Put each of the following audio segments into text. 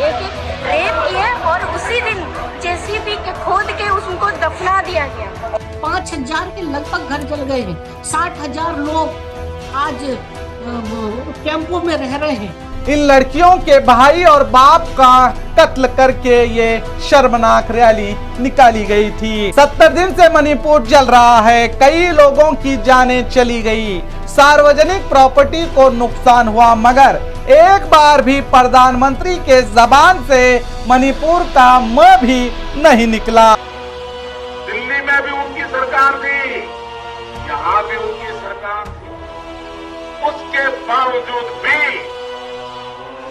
एक एक रेप किए और उसी दिन जेसीबी के खोद के उनको दफना दिया गया। 5,000 के लगभग घर जल गए हैं। 60,000 लोग आज कैंपों में रह रहे हैं। इन लड़कियों के भाई और बाप का कत्ल करके ये शर्मनाक रैली निकाली गई थी। 70 दिन से मणिपुर जल रहा है, कई लोगों की जानें चली गई, सार्वजनिक प्रॉपर्टी को नुकसान हुआ, मगर एक बार भी प्रधानमंत्री के जबान से मणिपुर का म भी नहीं निकला। दिल्ली में भी उनकी सरकार थी, यहाँ भी उनकी सरकार थी, उसके बावजूद भी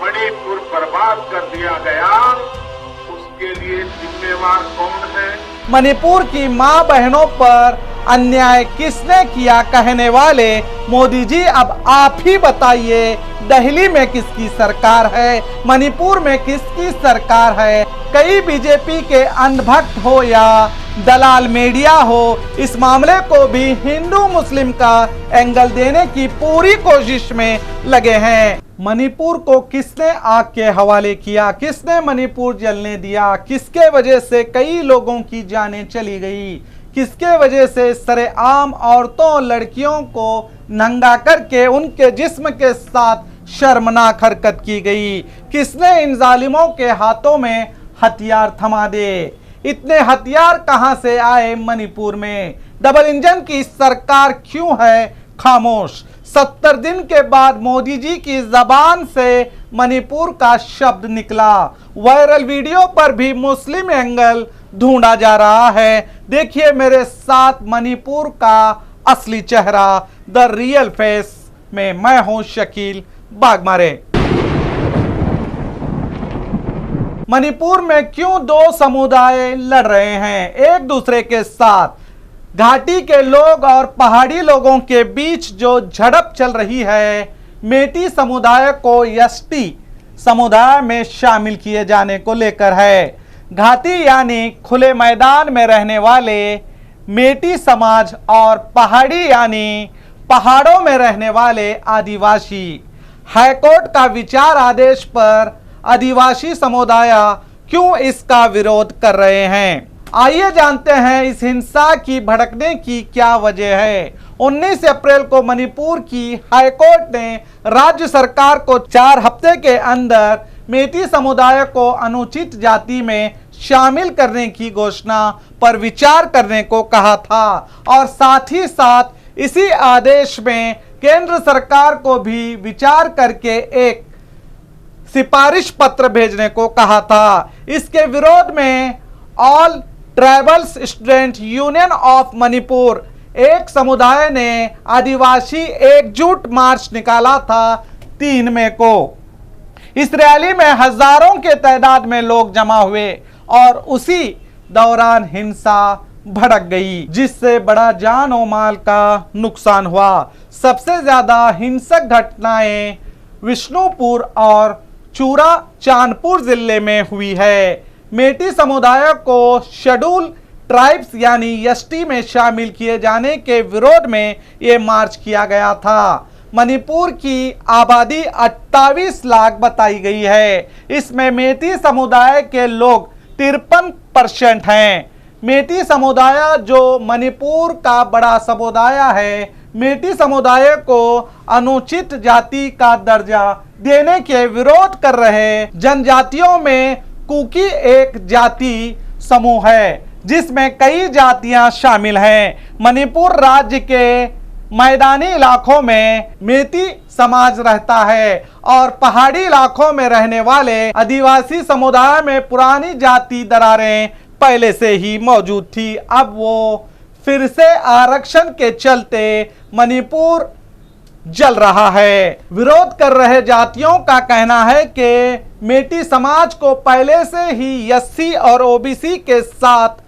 मणिपुर बर्बाद कर दिया गया। उसके लिए जिम्मेवार कौन है? मणिपुर की मां बहनों पर अन्याय किसने किया कहने वाले मोदी जी, अब आप ही बताइए, दिल्ली में किसकी सरकार है, मणिपुर में किसकी सरकार है? कई बीजेपी के अंधभक्त हो या दलाल मीडिया हो, इस मामले को भी हिंदू मुस्लिम का एंगल देने की पूरी कोशिश में लगे हैं। मणिपुर को किसने आग के हवाले किया, किसने मणिपुर जलने दिया, किसके वजह से कई लोगों की जानें चली गई, किसके वजह से सरेआम औरतों और लड़कियों को नंगा करके उनके जिस्म के साथ शर्मनाक हरकत की गई, किसने इन जालिमों के हाथों में हथियार थमा दे। इतने हथियार कहां से आए मणिपुर में? डबल इंजन की सरकार क्यों है खामोश? 70 दिन के बाद मोदी जी की जबान से मणिपुर का शब्द निकला। वायरल वीडियो पर भी मुस्लिम एंगल ढूंढा जा रहा है। देखिए मेरे साथ मणिपुर का असली चेहरा, द रियल फेस में मैं हूं शकील बागमारे। मणिपुर में क्यों दो समुदाय लड़ रहे हैं एक दूसरे के साथ? घाटी के लोग और पहाड़ी लोगों के बीच जो झड़प चल रही है, मेटी समुदाय को एसटी समुदाय में शामिल किए जाने को लेकर है। घाटी यानी खुले मैदान में रहने वाले मेटी समाज और पहाड़ी यानी पहाड़ों में रहने वाले आदिवासी। हाईकोर्ट का विचार आदेश पर आदिवासी समुदाय क्यों इसका विरोध कर रहे हैं? आइए जानते हैं इस हिंसा की भड़कने की क्या वजह है। 19 अप्रैल को मणिपुर की हाईकोर्ट ने राज्य सरकार को 4 हफ्ते के अंदर मेटी समुदाय को अनुचित जाति में शामिल करने की घोषणा पर विचार करने को कहा था और साथ ही साथ इसी आदेश में केंद्र सरकार को भी विचार करके एक सिफारिश पत्र भेजने को कहा था। इसके विरोध में all tribals student union of Manipur एक समुदाय ने आदिवासी एकजुट मार्च निकाला था 3 मई को। इस रैली में हजारों के तादाद में लोग जमा हुए और उसी दौरान हिंसा भड़क गई, जिससे बड़ा जान और माल का नुकसान हुआ। सबसे ज्यादा हिंसक घटनाएं विष्णुपुर और चूरा चांदपुर जिले में हुई है। मेटी समुदाय को शेड्यूल ट्राइब्स यानी एसटी में शामिल किए जाने के विरोध में ये मार्च किया गया था। मणिपुर की आबादी 28 लाख बताई गई है। इसमें मेटी समुदाय के लोग 53% हैं। मेटी समुदाय जो मणिपुर का बड़ा समुदाय है, मेटी समुदाय को अनुचित जाति का दर्जा देने के विरोध कर रहे जनजातियों में कुकी एक जाति समूह है, जिसमें कई जातियां शामिल हैं। मणिपुर राज्य के मैदानी इलाकों में मेटी समाज रहता है और पहाड़ी इलाकों में रहने वाले आदिवासी समुदाय में पुरानी जाति दरारें पहले से ही मौजूद थी। अब वो फिर से आरक्षण के चलते मणिपुर जल रहा है। विरोध कर रहे जातियों का कहना है कि मेटी समाज को पहले से ही एससी और ओबीसी के साथ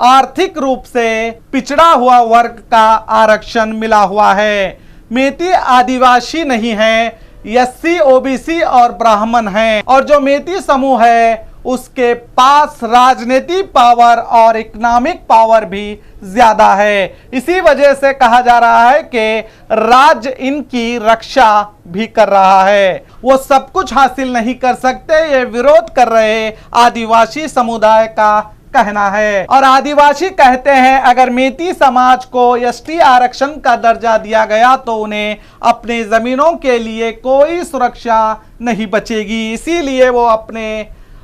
आर्थिक रूप से पिछड़ा हुआ वर्ग का आरक्षण मिला हुआ है। मेटी आदिवासी नहीं है, एससी ओबीसी और ब्राह्मण हैं और जो मेटी समूह है उसके पास राजनीतिक पावर और इकोनॉमिक पावर भी ज्यादा है। इसी वजह से कहा जा रहा है कि राज्य इनकी रक्षा भी कर रहा है। वो सब कुछ हासिल नहीं कर सकते, ये विरोध कर रहे आदिवासी समुदाय का कहना है। और आदिवासी कहते हैं अगर मेती समाज को एसटी आरक्षण का दर्जा दिया गया तो उन्हें अपनी जमीनों के लिए कोई सुरक्षा नहीं बचेगी, इसीलिए वो अपने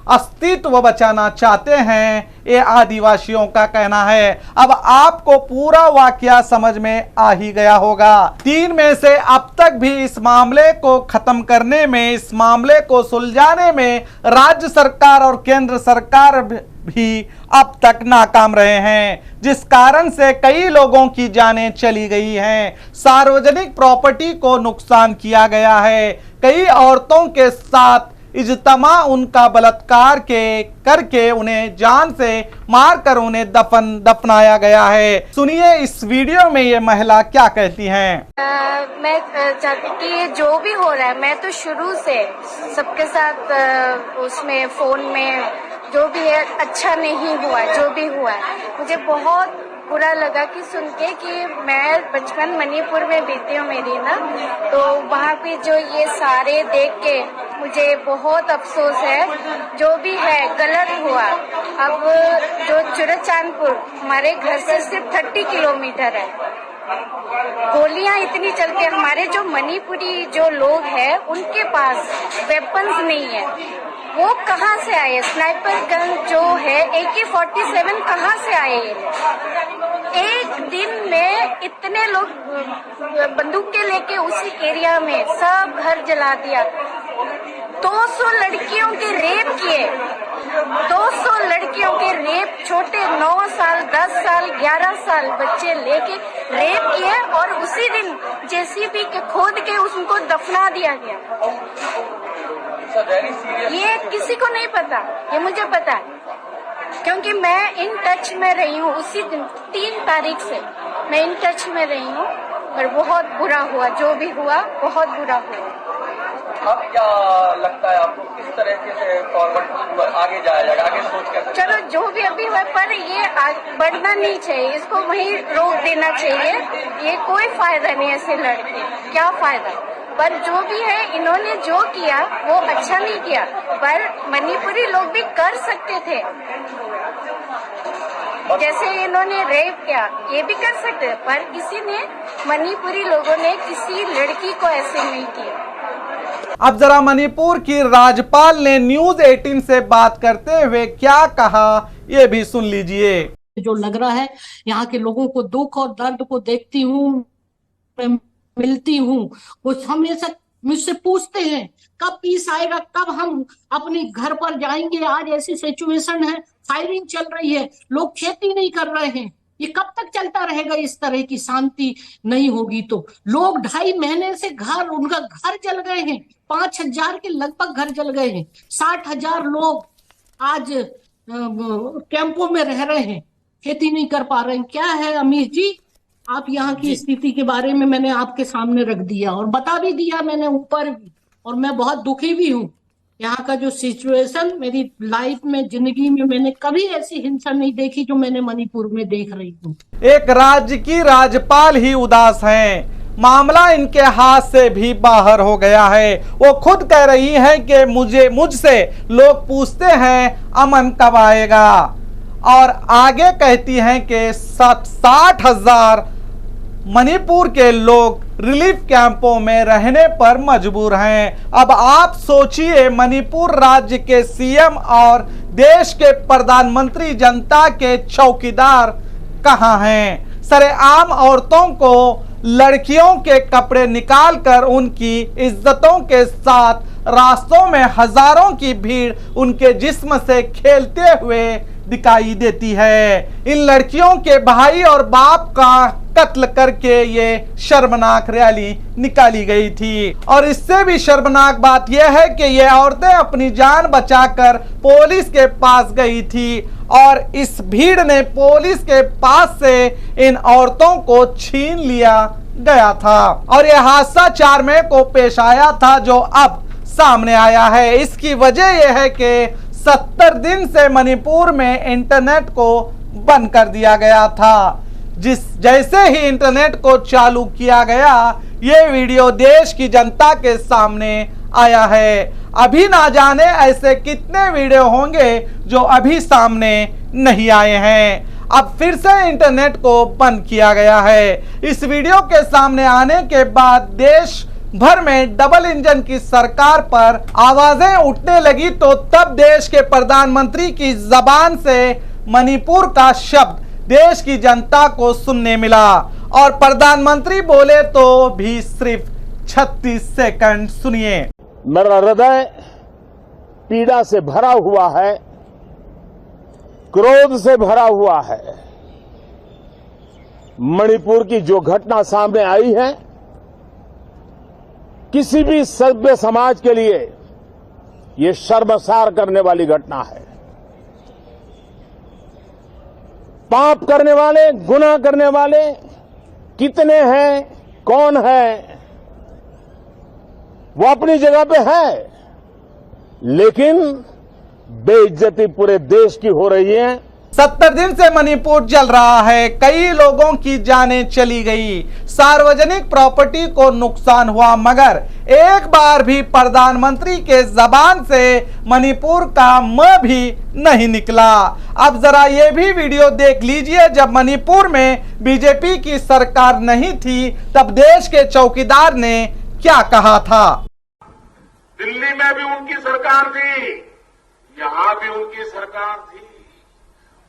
अस्तित्व बचाना चाहते हैं, ये आदिवासियों का कहना है। अब आपको पूरा वाकया समझ में आ ही गया होगा। 3 में से अब तक भी इस मामले को खत्म करने में, इस मामले को सुलझाने में राज्य सरकार और केंद्र सरकार भी अब तक नाकाम रहे हैं, जिस कारण से कई लोगों की जानें चली गई हैं, सार्वजनिक प्रॉपर्टी को नुकसान किया गया है, कई औरतों के साथ इज्तमा उनका बलात्कार करके उन्हें जान से मारकर उन्हें दफनाया गया है। सुनिए इस वीडियो में ये महिला क्या कहती हैं। मैं चाहती हूँ कि ये जो भी हो रहा है, मैं तो शुरू से सबके साथ उसमें फोन में जो भी है अच्छा नहीं हुआ, जो भी हुआ है मुझे बहुत बुरा लगा कि सुन के कि मैं बचपन मणिपुर में बीती हूँ मेरी ना, तो वहाँ पे जो ये सारे देख के मुझे बहुत अफसोस है। जो भी है गलत हुआ। अब जो चुराचांदपुर हमारे घर से सिर्फ 30 किलोमीटर है, गोलियां इतनी चलती है। हमारे जो मणिपुरी जो लोग हैं उनके पास वेपन्स नहीं है, वो कहाँ से आए? स्नाइपर गन जो है AK-47 कहाँ से आए? एक दिन में इतने लोग बंदूकें लेके उसी एरिया में सब घर जला दिया। 200 लड़कियों के रेप किए, 200 लड़कियों के रेप, छोटे 9 साल 10 साल 11 साल बच्चे लेके रेप किए और उसी दिन JCB के खोद के उनको दफना दिया गया। ये किसी को नहीं पता, ये मुझे पता है क्योंकि मैं इन टच में रही हूँ। उसी दिन 3 तारीख से मैं इन टच में रही हूँ और बहुत बुरा हुआ, जो भी हुआ बहुत बुरा हुआ। अब क्या लगता है आपको, किस तरीके से फॉरवर्ड आगे जाया जाएगा, आगे सोच कर? चलो जो भी अभी हुआ, पर ये बढ़ना नहीं चाहिए, इसको वहीं रोक देना चाहिए। ये कोई फायदा नहीं ऐसे लड़के, क्या फायदा? पर जो भी है इन्होंने जो किया वो अच्छा नहीं किया, पर मणिपुरी लोग भी कर सकते थे। जैसे इन्होंने रेप किया ये भी कर सकते, पर किसी ने मणिपुरी लोगों ने किसी लड़की को ऐसे नहीं किया। अब जरा मणिपुर की राज्यपाल ने न्यूज़ 18 से बात करते हुए क्या कहा ये भी सुन लीजिए। जो लग रहा है, यहाँ के लोगों को दुख और दर्द को देखती हूँ, मिलती हूँ, वो हमेशा मुझसे पूछते हैं कब पीस आएगा, कब हम अपने घर पर जाएंगे। आज ऐसी सिचुएशन है, फायरिंग चल रही है, लोग खेती नहीं कर रहे हैं, ये कब तक चलता रहेगा? इस तरह की शांति नहीं होगी तो लोग 2.5 महीने से उनका घर जल गए हैं, 5,000 के लगभग घर जल गए हैं, 60,000 लोग आज कैंपों में रह रहे हैं, खेती नहीं कर पा रहे हैं। क्या है अमीर जी, आप यहाँ की स्थिति के बारे में मैंने आपके सामने रख दिया और बता भी दिया मैंने ऊपर भी, और मैं बहुत दुखी भी हूँ। यहाँ का जो सिचुएशन मेरी लाइफ में, जिंदगी में मैंने कभी ऐसी हिंसा नहीं देखी जो मैंने मणिपुर में देख रही हूँ। एक राज्य की राज्यपाल ही उदास हैं, मामला इनके हाथ से भी बाहर हो गया है। वो खुद कह रही हैं कि मुझसे लोग पूछते हैं अमन कब आएगा, और आगे कहती हैं कि 60,000 मणिपुर के लोग रिलीफ कैंपों में रहने पर मजबूर हैं। अब आप सोचिए, मणिपुर राज्य के सीएम और देश के प्रधानमंत्री जनता के चौकीदार कहां हैं? सरेआम औरतों को लड़कियों के कपड़े निकालकर उनकी इज्जतों के साथ रास्तों में हजारों की भीड़ उनके जिस्म से खेलते हुए दिखाई देती है। इन लड़कियों के भाई और बाप का कत्ल करके ये शर्मनाक रैली निकाली गई थी। और इससे भी शर्मनाक बात यह है कि ये औरतें अपनी जान बचाकर पुलिस के पास गई थी और इस भीड़ ने पुलिस के पास से इन औरतों को छीन लिया गया था। और यह हादसा 4 मई को पेश आया था जो अब सामने आया है। इसकी वजह यह है कि 70 दिन से मणिपुर में इंटरनेट को बंद कर दिया गया था। जैसे ही इंटरनेट को चालू किया गया, ये वीडियो देश की जनता के सामने आया है। अभी ना जाने ऐसे कितने वीडियो होंगे जो अभी सामने नहीं आए हैं। अब फिर से इंटरनेट को बंद किया गया है। इस वीडियो के सामने आने के बाद देश भर में डबल इंजन की सरकार पर आवाजें उठने लगी, तो तब देश के प्रधानमंत्री की जबान से मणिपुर का शब्द देश की जनता को सुनने मिला और प्रधानमंत्री बोले तो भी सिर्फ 36 सेकंड। सुनिए। मेरा हृदय पीड़ा से भरा हुआ है, क्रोध से भरा हुआ है। मणिपुर की जो घटना सामने आई है, किसी भी सभ्य समाज के लिए ये शर्मसार करने वाली घटना है। पाप करने वाले, गुनाह करने वाले कितने हैं, कौन है, वो अपनी जगह पे है, लेकिन बेइज्जती पूरे देश की हो रही है। 70 दिन से मणिपुर जल रहा है, कई लोगों की जानें चली गई, सार्वजनिक प्रॉपर्टी को नुकसान हुआ, मगर एक बार भी प्रधानमंत्री के जबान से मणिपुर का म भी नहीं निकला। अब जरा ये भी वीडियो देख लीजिए। जब मणिपुर में बीजेपी की सरकार नहीं थी, तब देश के चौकीदार ने क्या कहा था। दिल्ली में भी उनकी सरकार थी, यहां भी उनकी सरकार थी,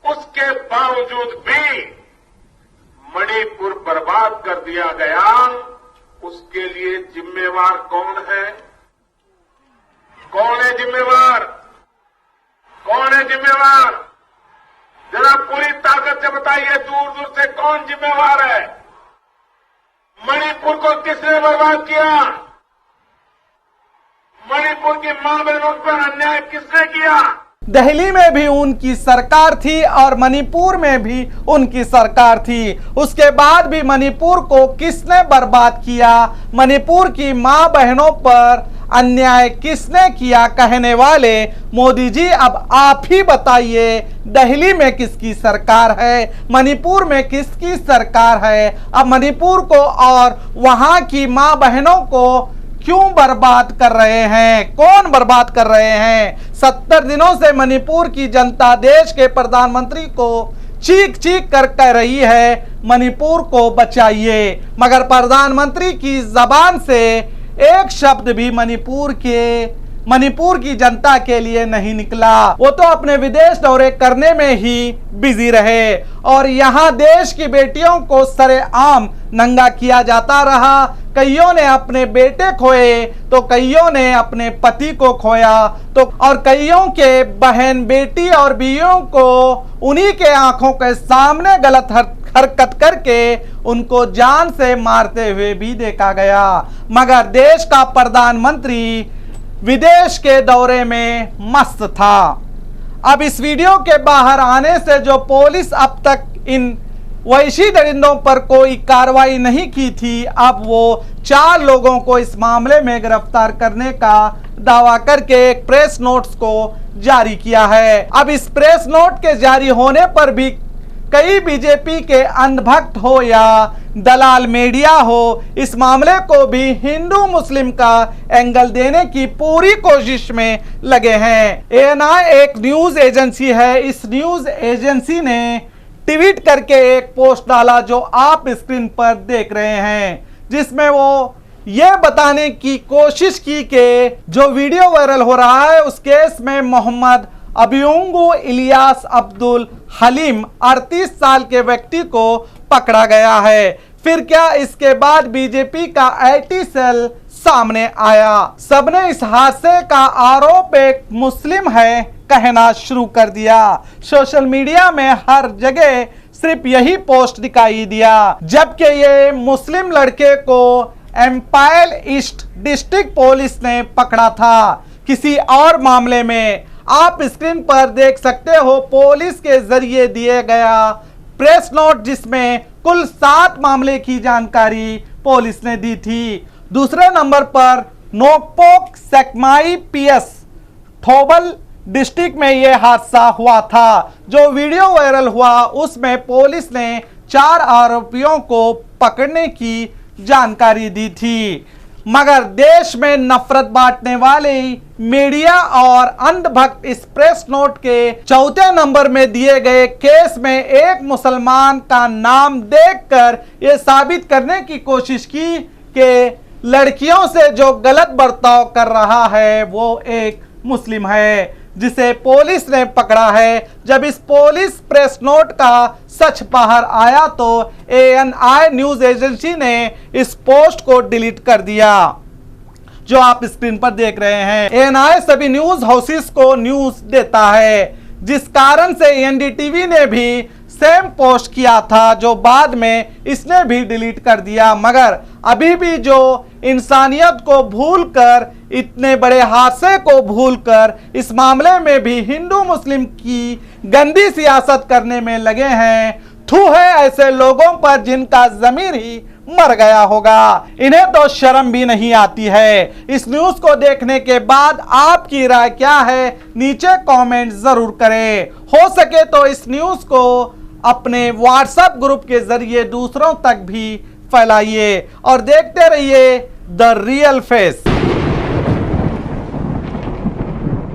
उसके बावजूद भी मणिपुर बर्बाद कर दिया गया। उसके लिए जिम्मेवार कौन है? कौन है जिम्मेवार? कौन है जिम्मेवार? जरा पूरी ताकत से बताइए, दूर दूर से कौन जिम्मेवार है? मणिपुर को किसने बर्बाद किया? मणिपुर की मां बहनों पर अन्याय किसने किया? दिल्ली में भी उनकी सरकार थी और मणिपुर में भी उनकी सरकार थी। उसके बाद भी मणिपुर को किसने बर्बाद किया? मणिपुर की मां बहनों पर अन्याय किसने किया? कहने वाले मोदी जी, अब आप ही बताइए, दिल्ली में किसकी सरकार है? मणिपुर में किसकी सरकार है? अब मणिपुर को और वहां की मां बहनों को क्यों बर्बाद कर रहे हैं? कौन बर्बाद कर रहे हैं? 70 दिनों से मणिपुर की जनता देश के प्रधानमंत्री को चीख चीख कर कह रही है, मणिपुर को बचाइए, मगर प्रधानमंत्री की जबान से एक शब्द भी मणिपुर की जनता के लिए नहीं निकला। वो तो अपने विदेश दौरे करने में ही बिजी रहे और यहाँ देश की बेटियों को सरेआम नंगा किया जाता रहा। कईयों ने अपने बेटे खोए तो कईयों ने अपने पति को खोया, तो और कईयों के बहन, बेटी और बीवियों को उन्हीं के आंखों के सामने गलत हरकत करके उनको जान से मारते हुए भी देखा गया। मगर देश का प्रधानमंत्री विदेश के दौरे में मस्त था। अब इस वीडियो के बाहर आने से जो पुलिस अब तक इन वैशी दरिंदों पर कोई कार्रवाई नहीं की थी, अब वो 4 लोगों को इस मामले में गिरफ्तार करने का दावा करके एक प्रेस नोट्स को जारी किया है। अब इस प्रेस नोट के जारी होने पर भी कई बीजेपी के अंधभक्त हो या दलाल मीडिया हो, इस मामले को भी हिंदू मुस्लिम का एंगल देने की पूरी कोशिश में लगे हैं। ANI एक न्यूज एजेंसी है। इस न्यूज एजेंसी ने ट्वीट करके एक पोस्ट डाला जो आप स्क्रीन पर देख रहे हैं, जिसमें वो ये बताने की कोशिश की कि जो वीडियो वायरल हो रहा है उस केस में मोहम्मद अबियुंगो इलियास अब्दुल हलीम 38 साल के व्यक्ति को पकड़ा गया है। फिर क्या इसके बाद बीजेपी का IT सेल सामने आया। सबने इस हादसे का आरोप एक मुस्लिम है कहना शुरू कर दिया। सोशल मीडिया में हर जगह सिर्फ यही पोस्ट दिखाई दिया, जबकि ये मुस्लिम लड़के को एम्पायर ईस्ट डिस्ट्रिक्ट पुलिस ने पकड़ा था किसी और मामले में। आप स्क्रीन पर देख सकते हो पुलिस के जरिए दिए गया प्रेस नोट, जिसमें कुल 7 मामले की जानकारी पुलिस ने दी थी। दूसरे नंबर पर नोकपोक सेकमाई PS थोबल डिस्ट्रिक्ट में यह हादसा हुआ था। जो वीडियो वायरल हुआ उसमें पुलिस ने 4 आरोपियों को पकड़ने की जानकारी दी थी, मगर देश में नफरत बांटने वाले मीडिया और अंधभक्त इस प्रेस नोट के 4 नंबर में दिए गए केस में एक मुसलमान का नाम देखकर यह साबित करने की कोशिश की कि लड़कियों से जो गलत बर्ताव कर रहा है वो एक मुस्लिम है, जिसे पुलिस ने पकड़ा है। जब इस पुलिस प्रेस नोट का सच बाहर आया तो ANI न्यूज एजेंसी ने इस पोस्ट को डिलीट कर दिया, जो आप स्क्रीन पर देख रहे हैं। ANI सभी न्यूज हाउसेस को न्यूज देता है, जिस कारण से NDTV ने भी सेम पोस्ट किया था, जो बाद में इसने भी डिलीट कर दिया। मगर अभी भी जो इंसानियत को भूलकर, इतने बड़े हादसे को भूलकर इस मामले में भी हिंदू मुस्लिम की गंदी सियासत करने में लगे हैं। थू है ऐसे लोगों पर जिनका ज़मीर ही मर गया होगा। इन्हें तो शर्म भी नहीं आती है। इस न्यूज को देखने के बाद आपकी राय क्या है, नीचे कमेंट जरूर करें। हो सके तो इस न्यूज को अपने व्हाट्सएप ग्रुप के जरिए दूसरों तक भी फैलाइए और देखते रहिए द रियल फेस।